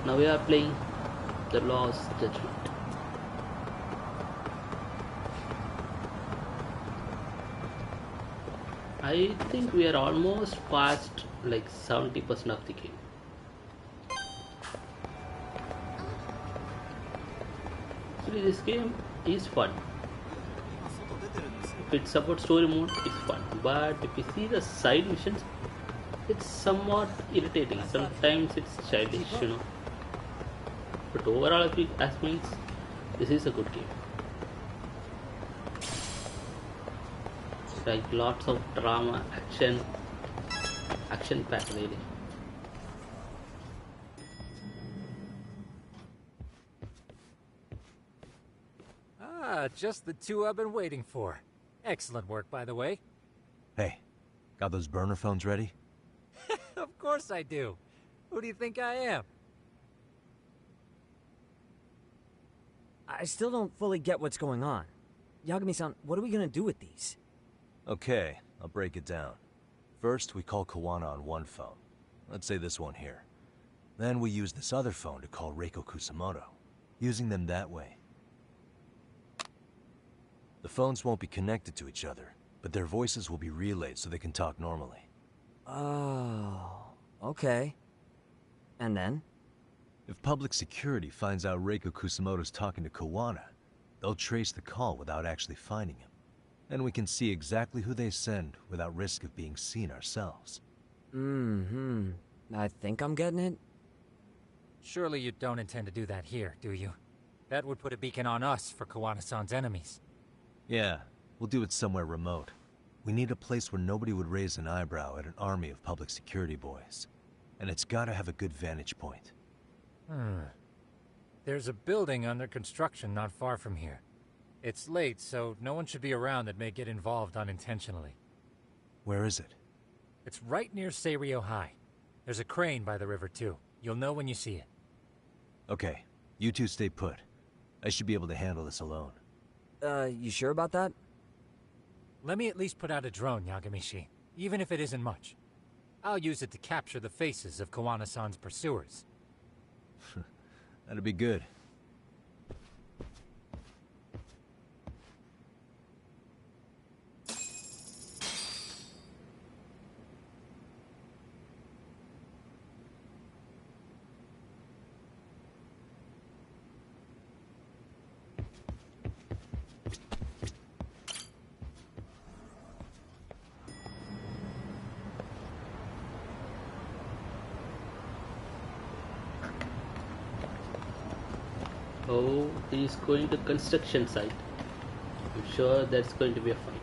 Now we are playing the Lost Judgment. I think we are almost past like 70% of the game. Actually, this game is fun. If it's about story mode, it's fun. But if you see the side missions, it's somewhat irritating. Sometimes it's childish. But overall, if it means this is a good game. Like lots of drama, action packed really. Ah, just the two I've been waiting for. Excellent work, by the way. Hey, got those burner phones ready? Of course I do. Who do you think I am? I still don't fully get what's going on. Yagami-san, what are we gonna do with these? Okay, I'll break it down. First, we call Kawana on one phone. Let's say this one here. Then we use this other phone to call Reiko Kusumoto, using them that way. The phones won't be connected to each other, but their voices will be relayed so they can talk normally. Oh, okay. And then? If public security finds out Reiko Kusumoto's talking to Kawana, they'll trace the call without actually finding him. And we can see exactly who they send without risk of being seen ourselves. I think I'm getting it. Surely you don't intend to do that here, do you? That would put a beacon on us for Kawana-san's enemies. Yeah, we'll do it somewhere remote. We need a place where nobody would raise an eyebrow at an army of public security boys. And it's gotta have a good vantage point. There's a building under construction not far from here. It's late, so no one should be around that may get involved unintentionally. Where is it? It's right near Seiryo High. There's a crane by the river, too. You'll know when you see it. Okay, you two stay put. I should be able to handle this alone. You sure about that? Let me at least put out a drone, Yagami-shi, even if it isn't much. I'll use it to capture the faces of Kawana-san's pursuers. That'd be good. Oh, he's going to construction site. I'm sure that's going to be a fight.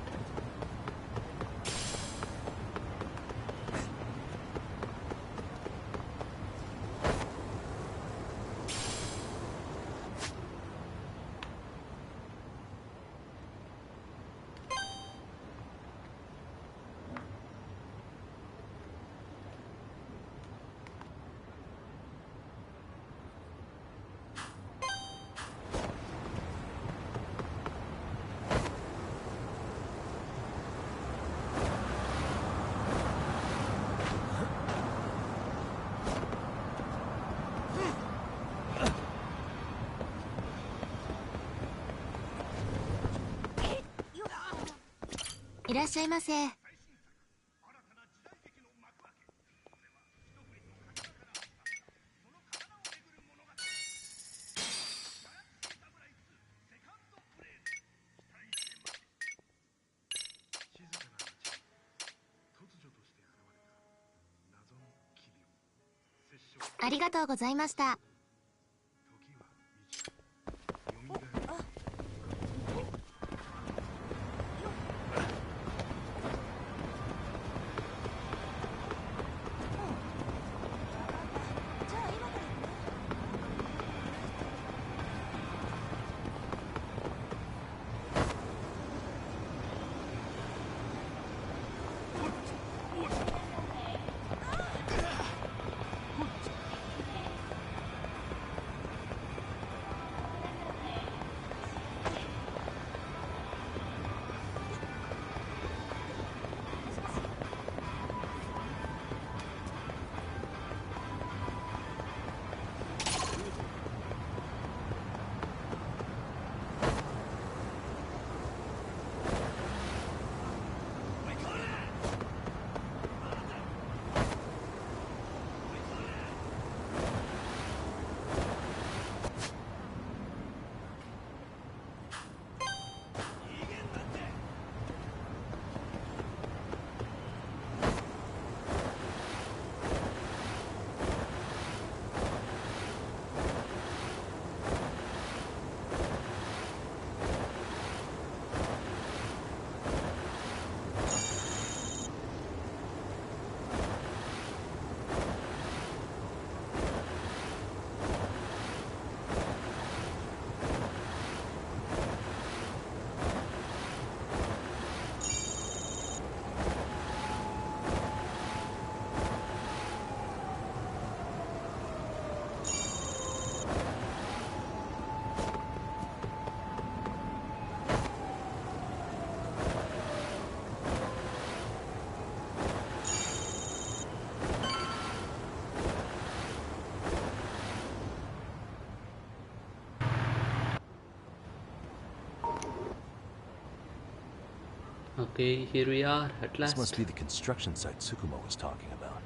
Okay, here we are at This last. must be the construction site Tsukumo was talking about.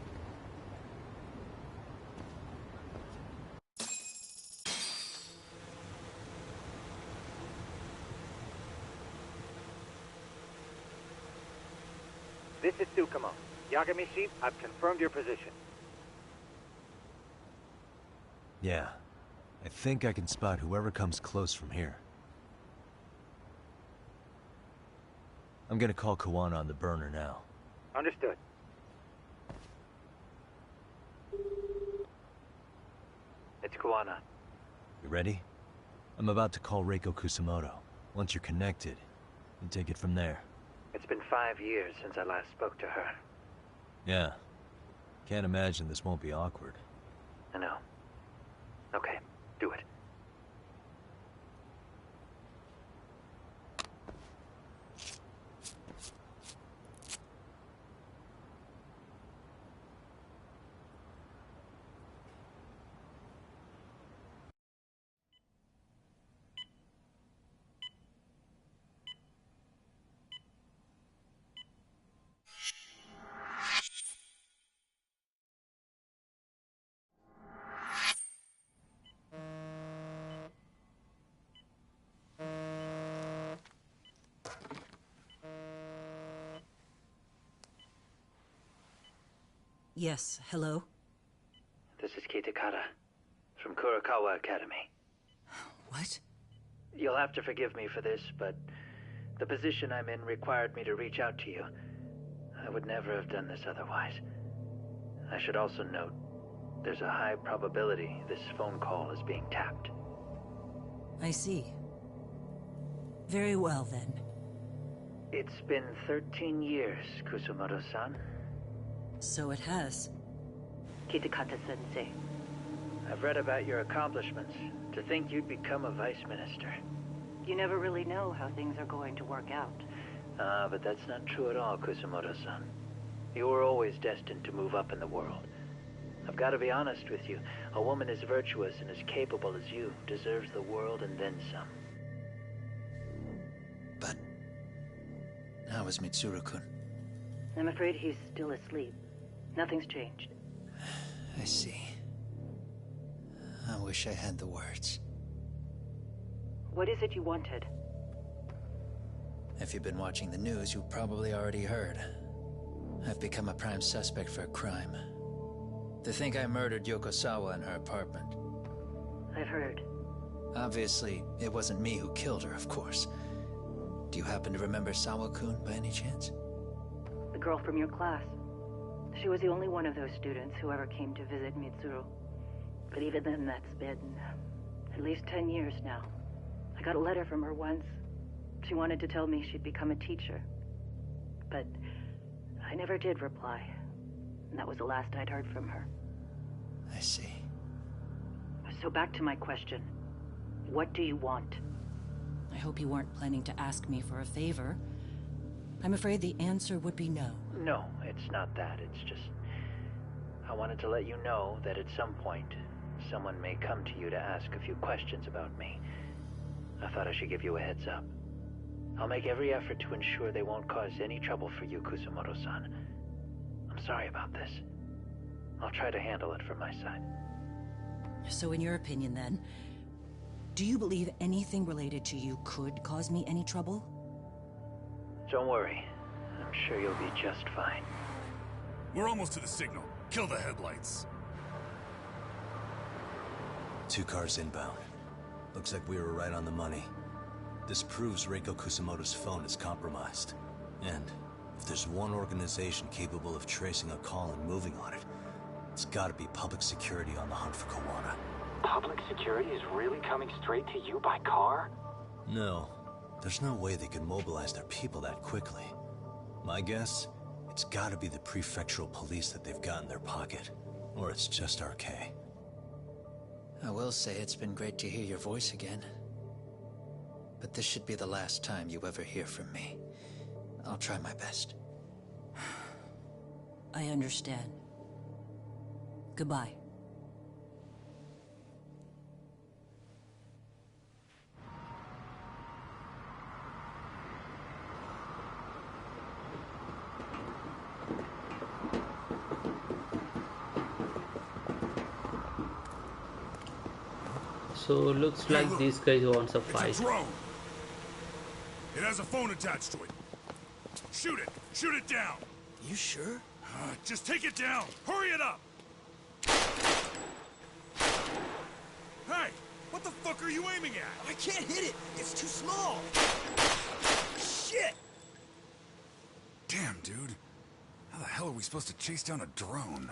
This is Tsukumo. Yagamishi, I've confirmed your position. Yeah. I think I can spot whoever comes close from here. I'm gonna call Kawana on the burner now. Understood. It's Kawana. You ready? I'm about to call Reiko Kusumoto. Once you're connected, you take it from there. It's been 5 years since I last spoke to her. Yeah. Can't imagine this won't be awkward. I know. Okay, do it. Yes, hello? This is Kitakata, from Kurakawa Academy. What? You'll have to forgive me for this, but the position I'm in required me to reach out to you. I would never have done this otherwise. I should also note, there's a high probability this phone call is being tapped. I see. Very well, then. It's been 13 years, Kusumoto-san. So it has. Kitakata-sensei. I've read about your accomplishments. To think you'd become a vice minister. You never really know how things are going to work out. But that's not true at all, Kusumoto-san. You were always destined to move up in the world. I've got to be honest with you. A woman as virtuous and as capable as you deserves the world and then some. But how is Mitsuru-kun? I'm afraid he's still asleep. Nothing's changed. I see. I wish I had the words. What is it you wanted? If you've been watching the news, you probably already heard. I've become a prime suspect for a crime. They think I murdered Yokosawa in her apartment. I've heard. Obviously, it wasn't me who killed her, of course. Do you happen to remember Sawa-kun by any chance? The girl from your class. She was the only one of those students who ever came to visit Mitsuru. But even then, that's been at least 10 years now. I got a letter from her once. She wanted to tell me she'd become a teacher. But I never did reply. And that was the last I'd heard from her. I see. So back to my question. What do you want? I hope you weren't planning to ask me for a favor. I'm afraid the answer would be no. No, it's not that. It's just... I wanted to let you know that at some point, someone may come to you to ask a few questions about me. I thought I should give you a heads up. I'll make every effort to ensure they won't cause any trouble for you, Kusumoto-san. I'm sorry about this. I'll try to handle it from my side. So in your opinion, then, do you believe anything related to you could cause me any trouble? Don't worry. I'm sure you'll be just fine. We're almost to the signal. Kill the headlights. 2 cars inbound. Looks like we were right on the money. This proves Reiko Kusumoto's phone is compromised. And if there's one organization capable of tracing a call and moving on it, it's gotta be public security on the hunt for Kawana. Public security is really coming straight to you by car? No. There's no way they could mobilize their people that quickly. My guess, it's gotta be the prefectural police that they've got in their pocket. Or it's just RK. I will say it's been great to hear your voice again. But this should be the last time you ever hear from me. I'll try my best. I understand. Goodbye. So looks like look, these guys wants a It's a fight. drone. It has a phone attached to it. Shoot it! Shoot it down! You sure? Just take it down! Hurry it up! Hey! What the fuck are you aiming at? I can't hit it! It's too small! Shit! Damn, dude. How the hell are we supposed to chase down a drone?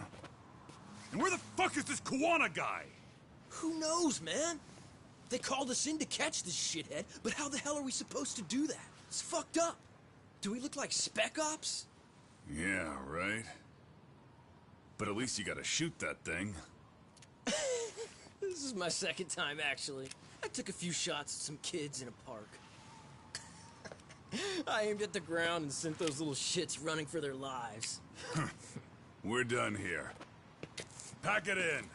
And where the fuck is this Kawana guy? Who knows, man? They called us in to catch this shithead, but how the hell are we supposed to do that? It's fucked up. Do we look like spec ops? Yeah, right. But at least you gotta shoot that thing. This is my second time, actually. I took a few shots at some kids in a park. I aimed at the ground and sent those little shits running for their lives. We're done here. Pack it in.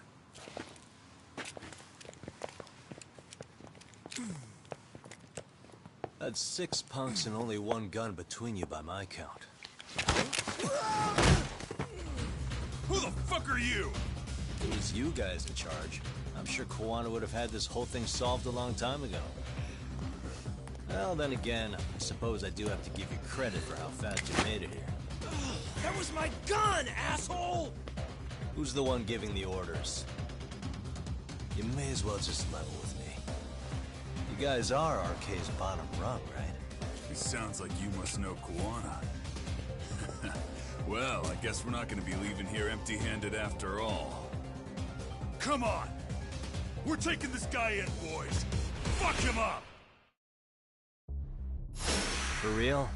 That's 6 punks and only 1 gun between you by my count. Who the fuck are you? It was you guys in charge. I'm sure Kawana would have had this whole thing solved a long time ago. Well, then again, I suppose I do have to give you credit for how fast you made it here. That was my gun, asshole! Who's the one giving the orders? You may as well just level with me. You guys are RK's bottom rung, right? It sounds like you must know Kawana. Well, I guess we're not gonna be leaving here empty-handed after all. Come on! We're taking this guy in, boys! Fuck him up! For real?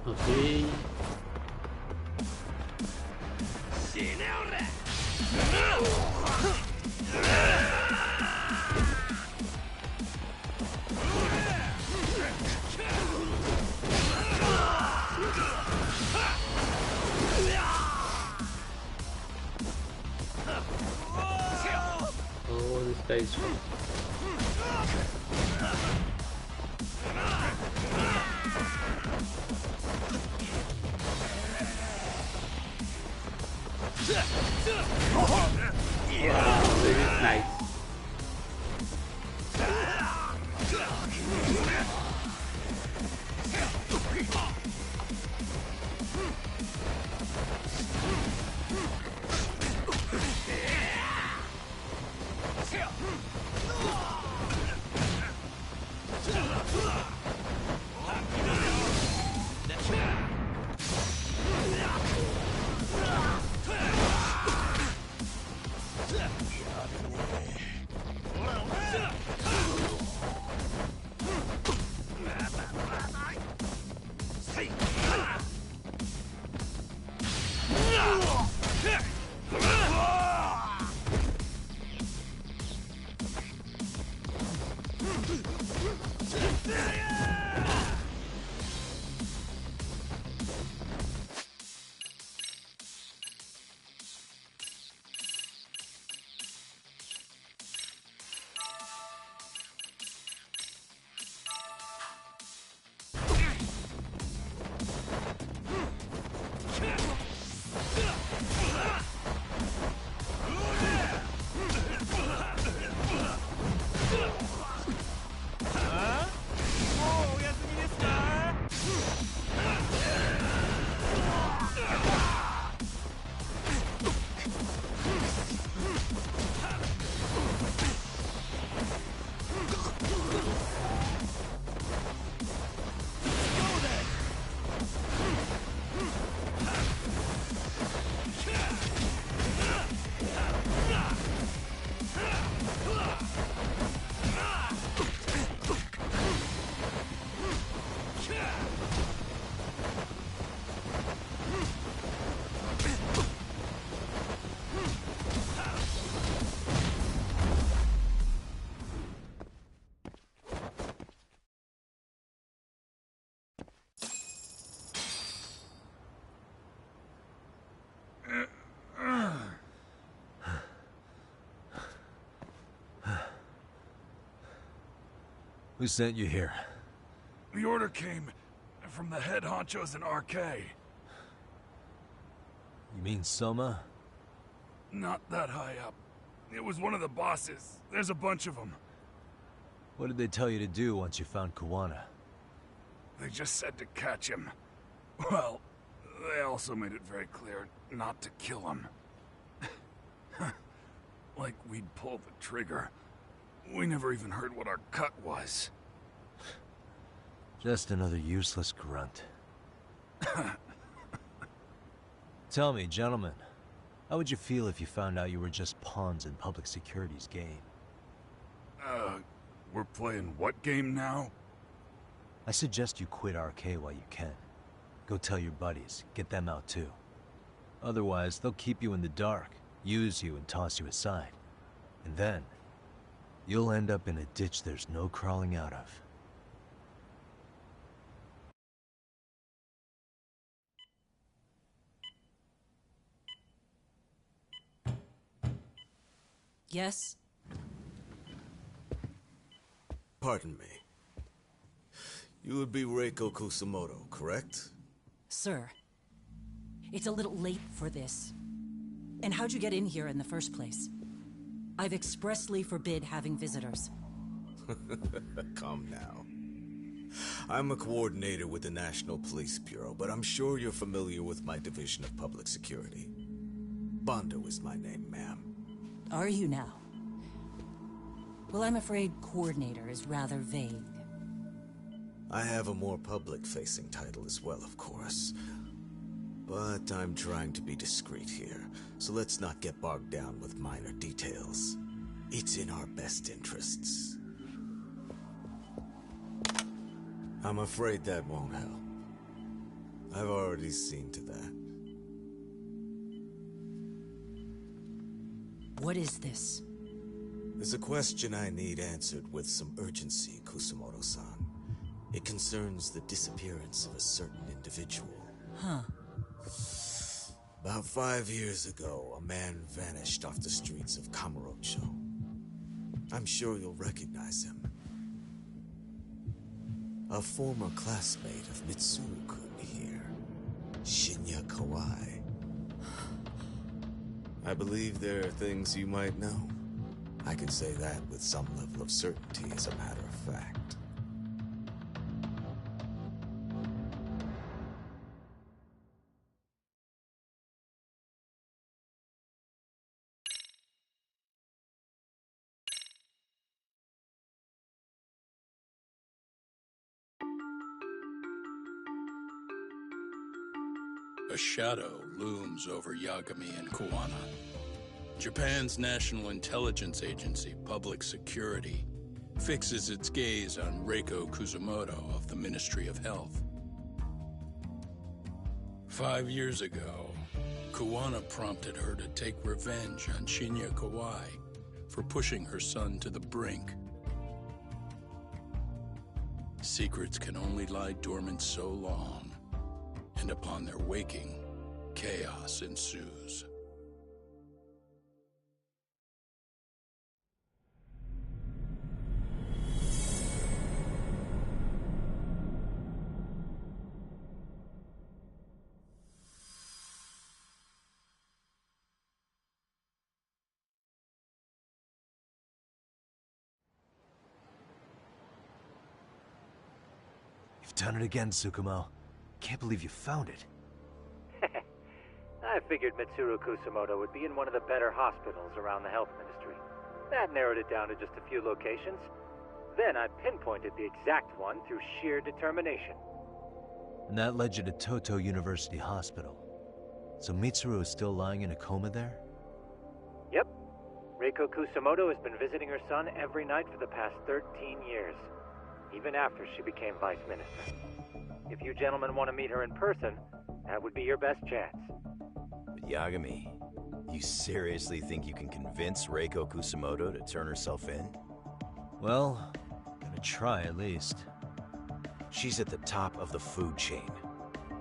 Okay. Oh, this guy is strong. Wow, this is nice. Who sent you here? The order came from the head honchos in RK. You mean Soma? Not that high up. It was one of the bosses. There's a bunch of them. What did they tell you to do once you found Kawana? They just said to catch him. Well, they also made it very clear not to kill him. Like we'd pull the trigger. We never even heard what our cut was. Just another useless grunt. Tell me, gentlemen, how would you feel if you found out you were just pawns in public security's game? We're playing what game now? I suggest you quit RK while you can. Go tell your buddies, get them out too. Otherwise, they'll keep you in the dark, use you and toss you aside. And then, you'll end up in a ditch there's no crawling out of. Yes? Pardon me. You would be Reiko Kusumoto, correct? Sir, it's a little late for this. And how'd you get in here in the first place? I've expressly forbid having visitors. Come now. I'm a coordinator with the National Police Bureau, but I'm sure you're familiar with my Division of Public Security. Bondo is my name, ma'am. Are you now? Well, I'm afraid coordinator is rather vague. I have a more public-facing title as well, of course. But I'm trying to be discreet here, so let's not get bogged down with minor details. It's in our best interests. I'm afraid that won't help. I've already seen to that. What is this? There's a question I need answered with some urgency, Kusumoto-san. It concerns the disappearance of a certain individual. Huh. About 5 years ago, a man vanished off the streets of Kamurocho. I'm sure you'll recognize him. A former classmate of Mitsuru-kun here, Shinya Kawai. I believe there are things you might know. I can say that with some level of certainty, as a matter of fact. A shadow looms over Yagami and Kawana. Japan's National Intelligence Agency, Public Security, fixes its gaze on Reiko Kusumoto of the Ministry of Health. 5 years ago, Kawana prompted her to take revenge on Shinya Kawai for pushing her son to the brink. Secrets can only lie dormant so long, and upon their waking, chaos ensues. You've done it again, Tsukumo. Can't believe you found it. I figured Mitsuru Kusumoto would be in one of the better hospitals around the health ministry. That narrowed it down to just a few locations. Then I pinpointed the exact one through sheer determination. And that led you to Toto University Hospital. So Mitsuru is still lying in a coma there? Yep. Reiko Kusumoto has been visiting her son every night for the past 13 years, even after she became vice minister. If you gentlemen want to meet her in person, that would be your best chance. But Yagami, you seriously think you can convince Reiko Kusumoto to turn herself in? Well, gonna try at least. She's at the top of the food chain.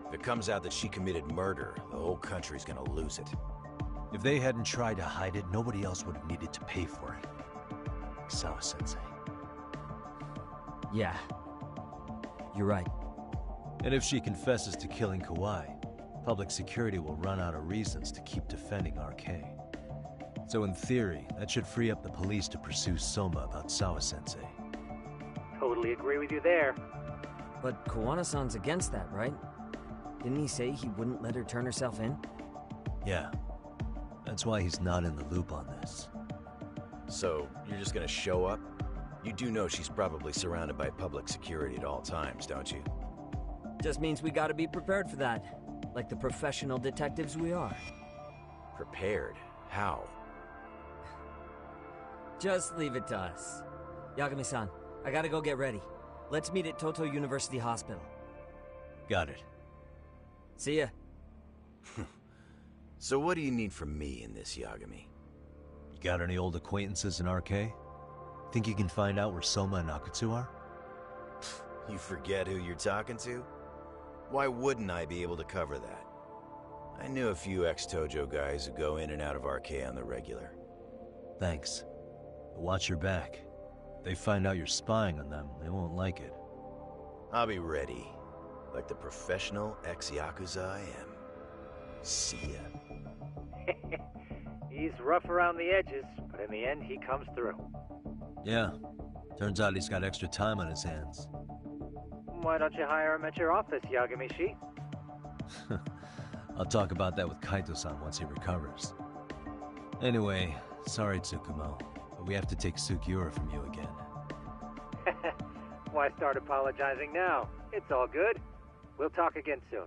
If it comes out that she committed murder, the whole country's gonna lose it. If they hadn't tried to hide it, nobody else would have needed to pay for it. Sawa-sensei. Yeah. You're right. And if she confesses to killing Kawai, public security will run out of reasons to keep defending RK. So in theory, that should free up the police to pursue Soma about Sawa-sensei. Totally agree with you there. But Kawana-san's against that, right? Didn't he say he wouldn't let her turn herself in? Yeah. That's why he's not in the loop on this. So, you're just gonna show up? You do know she's probably surrounded by public security at all times, don't you? Just means we gotta be prepared for that. Like the professional detectives we are. Prepared? How? Just leave it to us. Yagami-san, I gotta go get ready. Let's meet at Toto University Hospital. Got it. See ya. So what do you need from me in this, Yagami? You got any old acquaintances in RK? Think you can find out where Soma and Akutsu are? You forget who you're talking to? Why wouldn't I be able to cover that? I knew a few ex-Tojo guys who go in and out of RK on the regular. Thanks. But watch your back. If they find out you're spying on them, they won't like it. I'll be ready. Like the professional ex-Yakuza I am. See ya. He's rough around the edges, but in the end, he comes through. Yeah. Turns out he's got extra time on his hands. Why don't you hire him at your office, Yagami-shi? I'll talk about that with Kaito-san once he recovers. Anyway, sorry Tsukumo, but we have to take Sugiura from you again. Why start apologizing now? It's all good. We'll talk again soon.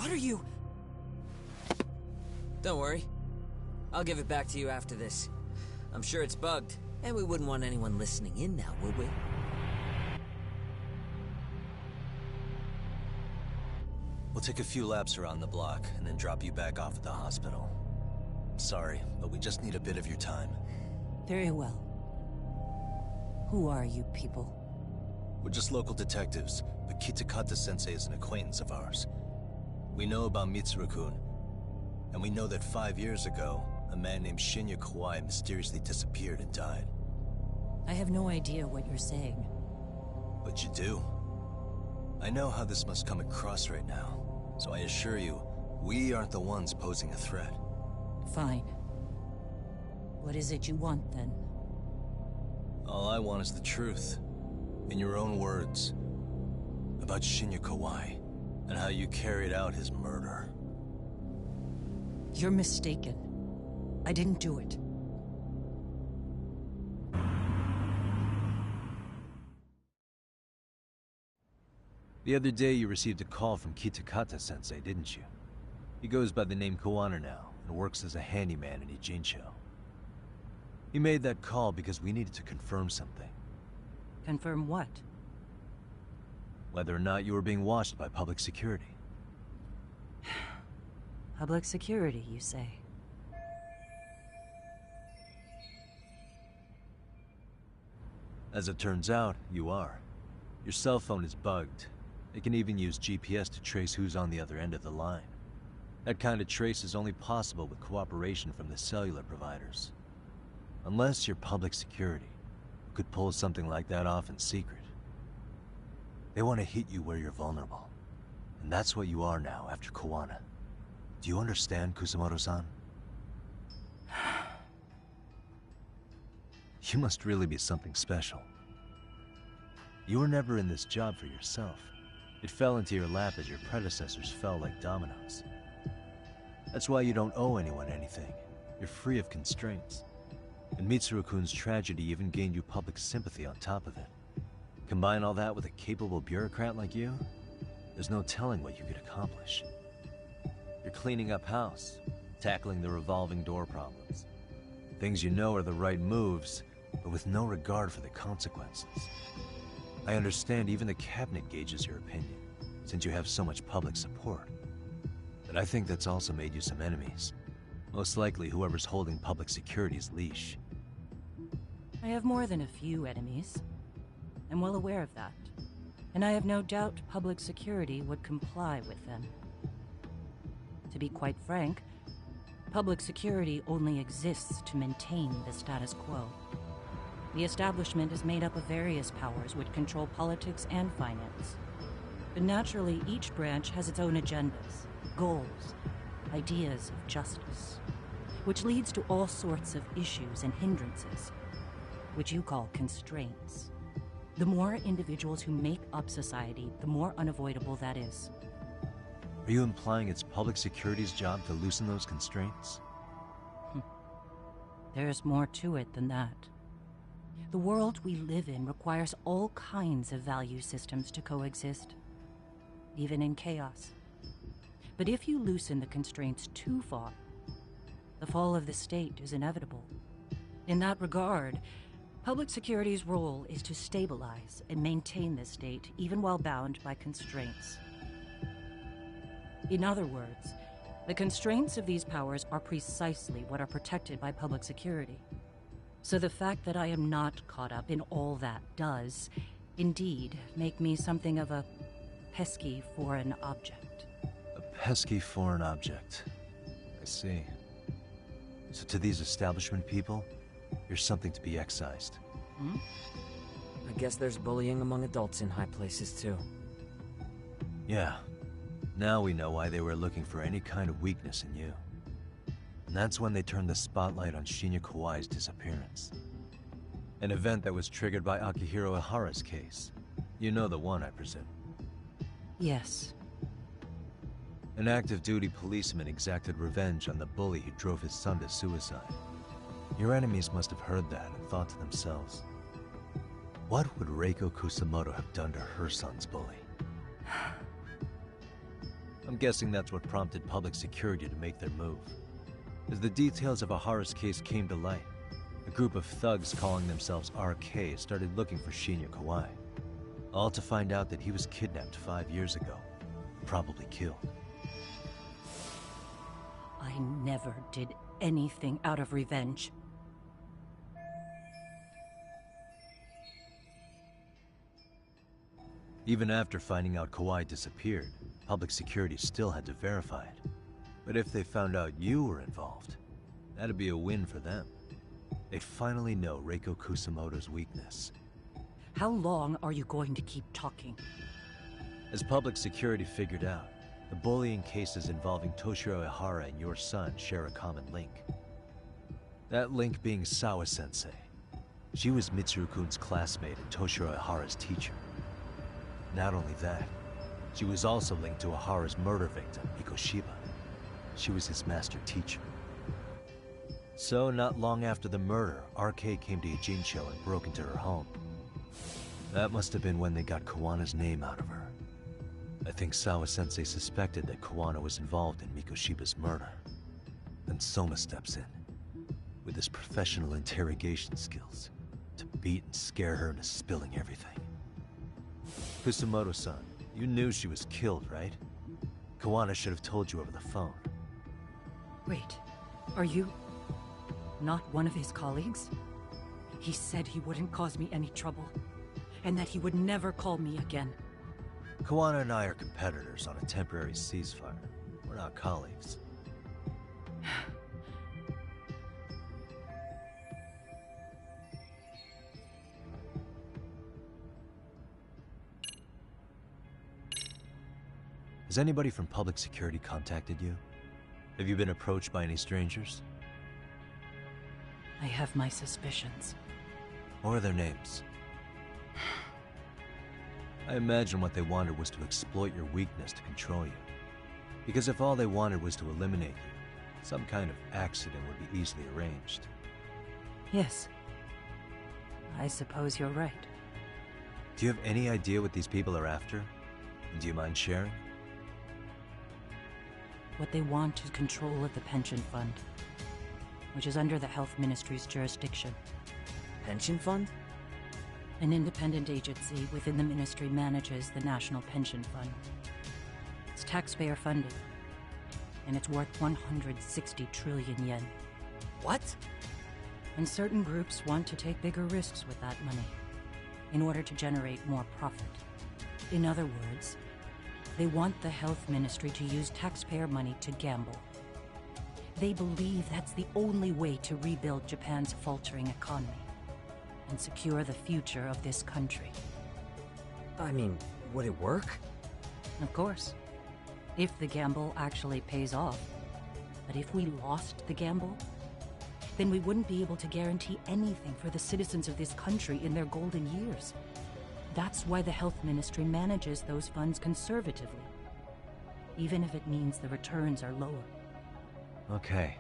What are you... Don't worry. I'll give it back to you after this. I'm sure it's bugged, and we wouldn't want anyone listening in now, would we? We'll take a few laps around the block, and then drop you back off at the hospital. Sorry, but we just need a bit of your time. Very well. Who are you people? We're just local detectives, but Kitakata-sensei is an acquaintance of ours. We know about Mitsuru-kun, and we know that 5 years ago, a man named Shinya Kawai mysteriously disappeared and died. I have no idea what you're saying. But you do. I know how this must come across right now, so I assure you, we aren't the ones posing a threat. Fine. What is it you want, then? All I want is the truth. In your own words. About Shinya Kawai, and how you carried out his murder. You're mistaken. I didn't do it. The other day you received a call from Kitakata-sensei, didn't you? He goes by the name Kawana now, and works as a handyman in Ijincho. He made that call because we needed to confirm something. Confirm what? Whether or not you were being watched by public security. Public security, you say? As it turns out, you are. Your cell phone is bugged. It can even use GPS to trace who's on the other end of the line. That kind of trace is only possible with cooperation from the cellular providers. Unless you're public security, who could pull something like that off in secret. They want to hit you where you're vulnerable. And that's what you are now after Kawana. Do you understand, KUSUMOTO-san? You must really be something special. You were never in this job for yourself. It fell into your lap as your predecessors fell like dominoes. That's why you don't owe anyone anything. You're free of constraints. And Mitsuru-kun's tragedy even gained you public sympathy on top of it. Combine all that with a capable bureaucrat like you, there's no telling what you could accomplish. You're cleaning up house, tackling the revolving door problems. Things you know are the right moves, but with no regard for the consequences. I understand even the cabinet gauges your opinion, since you have so much public support. But I think that's also made you some enemies. Most likely whoever's holding public security's leash. I have more than a few enemies. I'm well aware of that. And I have no doubt public security would comply with them. To be quite frank, public security only exists to maintain the status quo. The establishment is made up of various powers which control politics and finance. But naturally, each branch has its own agendas, goals, ideas of justice, which leads to all sorts of issues and hindrances, which you call constraints. The more individuals who make up society, the more unavoidable that is. Are you implying it's public security's job to loosen those constraints? There's more to it than that. The world we live in requires all kinds of value systems to coexist, even in chaos. But if you loosen the constraints too far, the fall of the state is inevitable. In that regard, public security's role is to stabilize and maintain the state, even while bound by constraints. In other words, the constraints of these powers are precisely what are protected by public security. So the fact that I am not caught up in all that does, indeed, make me something of a pesky foreign object. A pesky foreign object. I see. So to these establishment people, you're something to be excised. I guess there's bullying among adults in high places, too. Yeah. Now we know why they were looking for any kind of weakness in you. And that's when they turned the spotlight on Shinya Kawai's disappearance. An event that was triggered by Akihiro Ihara's case. You know the one, I presume. Yes. An active-duty policeman exacted revenge on the bully who drove his son to suicide. Your enemies must have heard that and thought to themselves, what would Reiko Kusumoto have done to her son's bully? I'm guessing that's what prompted public security to make their move. As the details of Ahara's case came to light, a group of thugs calling themselves RK started looking for Shinya Kawai, all to find out that he was kidnapped 5 years ago, probably killed. I never did anything out of revenge. Even after finding out Kawai disappeared, public security still had to verify it. But if they found out you were involved, that'd be a win for them. They'd finally know Reiko Kusumoto's weakness. How long are you going to keep talking? As public security figured out, the bullying cases involving Toshiro Ihara and your son share a common link. That link being Sawa-sensei. She was Mitsuru-kun's classmate and Toshiro Ihara's teacher. Not only that, she was also linked to Ihara's murder victim, Mikoshiba. She was his master teacher. So, not long after the murder, RK came to Ijincho and broke into her home. That must have been when they got Kawana's name out of her. I think Sawa-sensei suspected that Kawana was involved in Mikoshiba's murder. Then Soma steps in, with his professional interrogation skills, to beat and scare her into spilling everything. Kusumoto-san, you knew she was killed, right? Kawana should have told you over the phone. Wait, are you not one of his colleagues? He said he wouldn't cause me any trouble, and that he would never call me again. Kawana and I are competitors on a temporary ceasefire. We're not colleagues. Has anybody from public security contacted you? Have you been approached by any strangers? I have my suspicions. What are their names? I imagine what they wanted was to exploit your weakness to control you. Because if all they wanted was to eliminate you, some kind of accident would be easily arranged. Yes. I suppose you're right. Do you have any idea what these people are after? And do you mind sharing? What they want is control of the pension fund, which is under the Health Ministry's jurisdiction. Pension fund? An independent agency within the ministry manages the National Pension Fund. It's taxpayer funded, and it's worth 160 trillion yen. What? And certain groups want to take bigger risks with that money, in order to generate more profit. In other words, they want the Health Ministry to use taxpayer money to gamble. They believe that's the only way to rebuild Japan's faltering economy and secure the future of this country. I mean, would it work? Of course. If the gamble actually pays off. But if we lost the gamble, then we wouldn't be able to guarantee anything for the citizens of this country in their golden years. That's why the Health Ministry manages those funds conservatively, even if it means the returns are lower. Okay.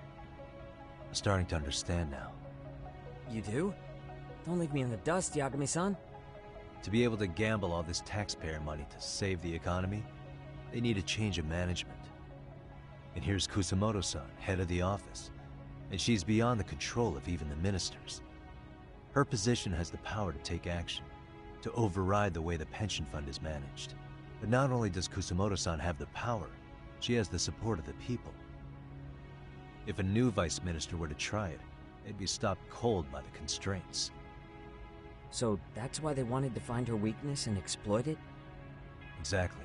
I'm starting to understand now. You do? Don't leave me in the dust, Yagami-san. To be able to gamble all this taxpayer money to save the economy, they need a change of management. And here's Kusumoto-san, head of the office, and she's beyond the control of even the ministers. Her position has the power to take action, to override the way the pension fund is managed. But not only does Kusumoto-san have the power, she has the support of the people. If a new vice minister were to try it, they'd be stopped cold by the constraints. So that's why they wanted to find her weakness and exploit it? Exactly.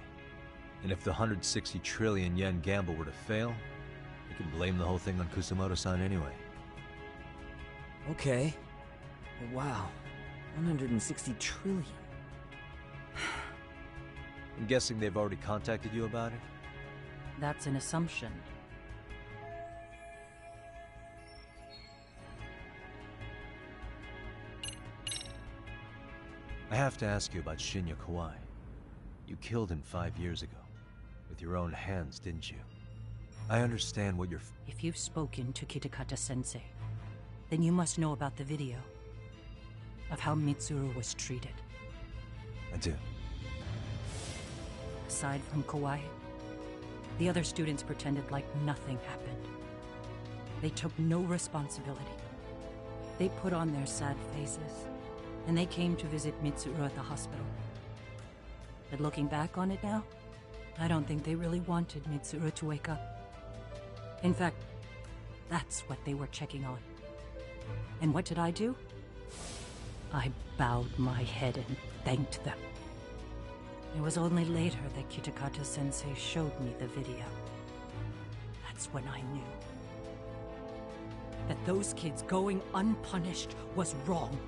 And if the 160 trillion yen gamble were to fail, they could blame the whole thing on Kusumoto-san anyway. Okay. Wow. 160 trillion. I'm guessing they've already contacted you about it? That's an assumption. I have to ask you about Shinya Kawai. You killed him 5 years ago. With your own hands, didn't you? I understand what you're... If you've spoken to Kitakata-sensei, then you must know about the video of how Mitsuru was treated. I do. Aside from Kawai, The other students pretended like nothing happened. They took no responsibility. They put on their sad faces, and they came to visit Mitsuru at the hospital. But looking back on it now, I don't think they really wanted Mitsuru to wake up. In fact, that's what they were checking on. And what did I do? I bowed my head and thanked them. It was only later that Kitakata-sensei showed me the video. That's when I knew that those kids going unpunished was wrong.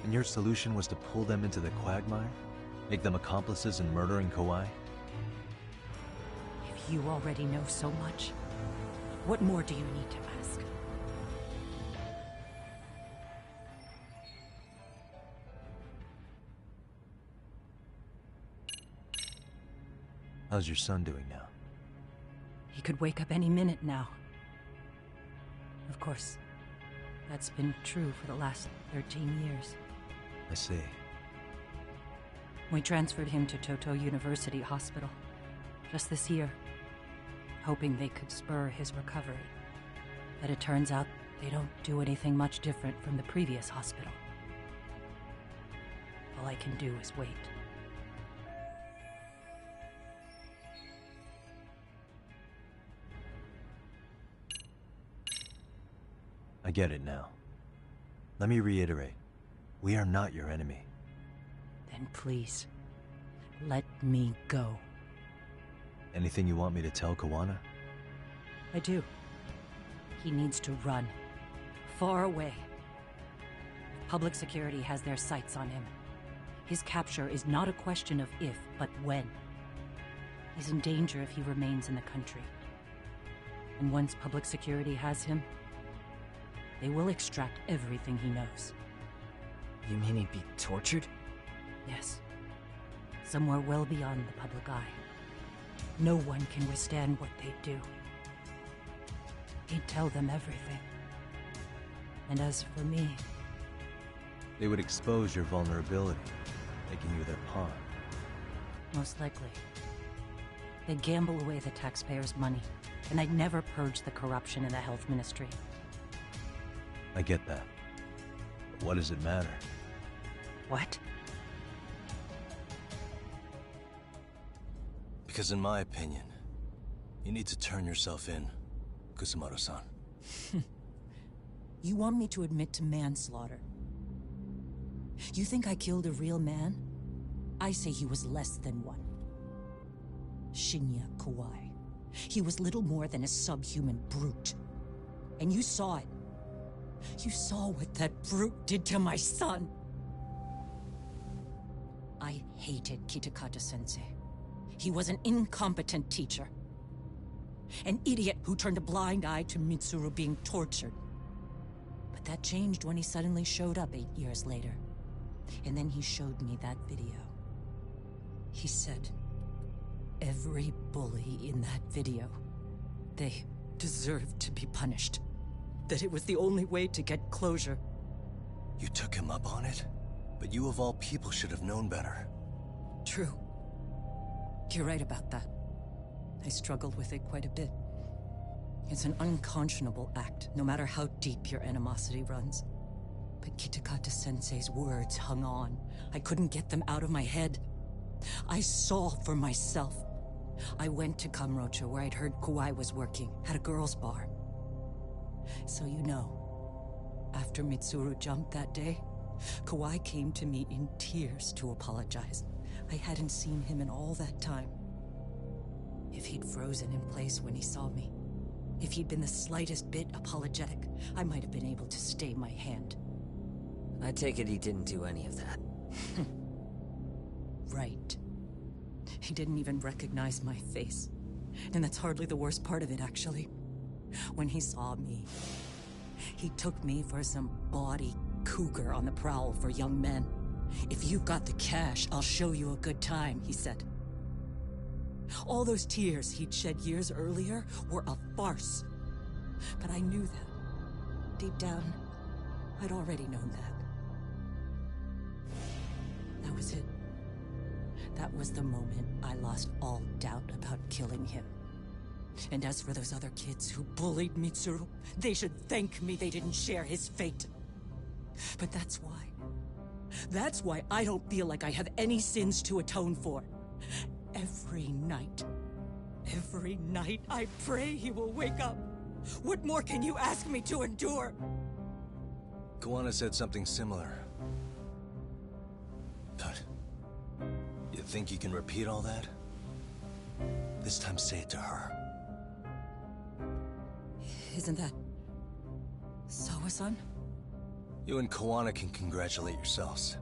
And your solution was to pull them into the quagmire? Make them accomplices in murdering Kawai? If you already know so much, what more do you need to ask? How's your son doing now? He could wake up any minute now. Of course, that's been true for the last 13 years. I see. We transferred him to Toto University Hospital just this year, hoping they could spur his recovery. But it turns out they don't do anything much different from the previous hospital. All I can do is wait. I get it now. Let me reiterate. We are not your enemy. Then please, let me go. Anything you want me to tell Kawana? I do. He needs to run. Far away. Public security has their sights on him. His capture is not a question of if, but when. He's in danger if he remains in the country. And once public security has him, they will extract everything he knows. You mean he'd be tortured? Yes. Somewhere well beyond the public eye. No one can withstand what they do. He'd tell them everything. And as for me... They would expose your vulnerability, making you their pawn. Most likely. They'd gamble away the taxpayers' money, and I'd never purge the corruption in the health ministry. I get that. But what does it matter? What? Because in my opinion, you need to turn yourself in, KUSUMOTO-san. You want me to admit to manslaughter? You think I killed a real man? I say he was less than one. Shinya Kawai. He was little more than a subhuman brute. And you saw it. You saw what that brute did to my son. I hated Kitakata-sensei. He was an incompetent teacher. An idiot who turned a blind eye to Mitsuru being tortured. But that changed when he suddenly showed up 8 years later. And then he showed me that video. He said, every bully in that video, they deserved to be punished. That it was the only way to get closure. You took him up on it? But you of all people should have known better. True. You're right about that. I struggled with it quite a bit. It's an unconscionable act, no matter how deep your animosity runs. But Kitakata-sensei's words hung on. I couldn't get them out of my head. I saw for myself. I went to Kamurocho, where I'd heard Kawai was working, at a girls' bar. So you know, after Mitsuru jumped that day, Kawai came to me in tears to apologize. I hadn't seen him in all that time. If he'd frozen in place when he saw me, if he'd been the slightest bit apologetic, I might have been able to stay my hand. I take it he didn't do any of that. Right. He didn't even recognize my face. And that's hardly the worst part of it, actually. When he saw me, he took me for some bawdy cougar on the prowl for young men. If you've got the cash, I'll show you a good time, he said. All those tears he'd shed years earlier were a farce. But I knew that. Deep down, I'd already known that. That was it. That was the moment I lost all doubt about killing him. And as for those other kids who bullied Mitsuru, they should thank me they didn't share his fate. But that's why. That's why I don't feel like I have any sins to atone for. Every night I pray he will wake up. What more can you ask me to endure? Kawana said something similar. But you think you can repeat all that? This time say it to her. Isn't that Sawa-san? You and Kawana can congratulate yourselves.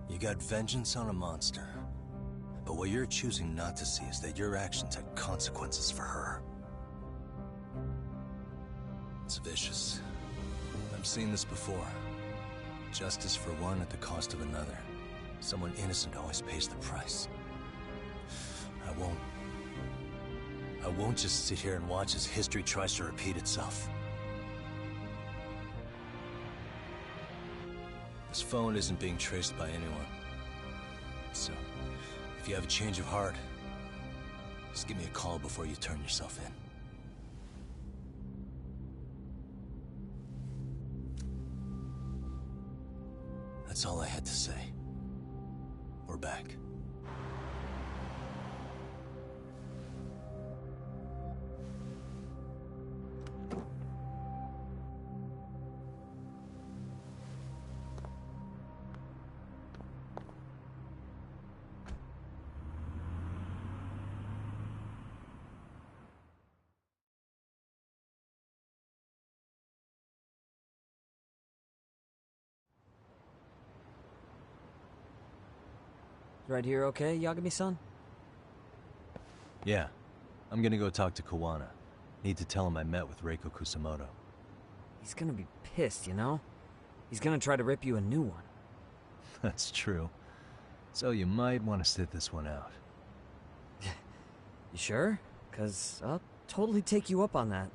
You got vengeance on a monster. But what you're choosing not to see is that your actions had consequences for her. It's vicious. I've seen this before. Justice for one at the cost of another. Someone innocent always pays the price. I won't just sit here and watch as history tries to repeat itself. This phone isn't being traced by anyone. So, if you have a change of heart, just give me a call before you turn yourself in. That's all I had to say. We're back. Right here okay, Yagami-san? Yeah. I'm gonna go talk to Kawana. Need to tell him I met with Reiko KUSUMOTO. He's gonna be pissed, you know? He's gonna try to rip you a new one. That's true. So you might want to sit this one out. You sure? 'Cause I'll totally take you up on that.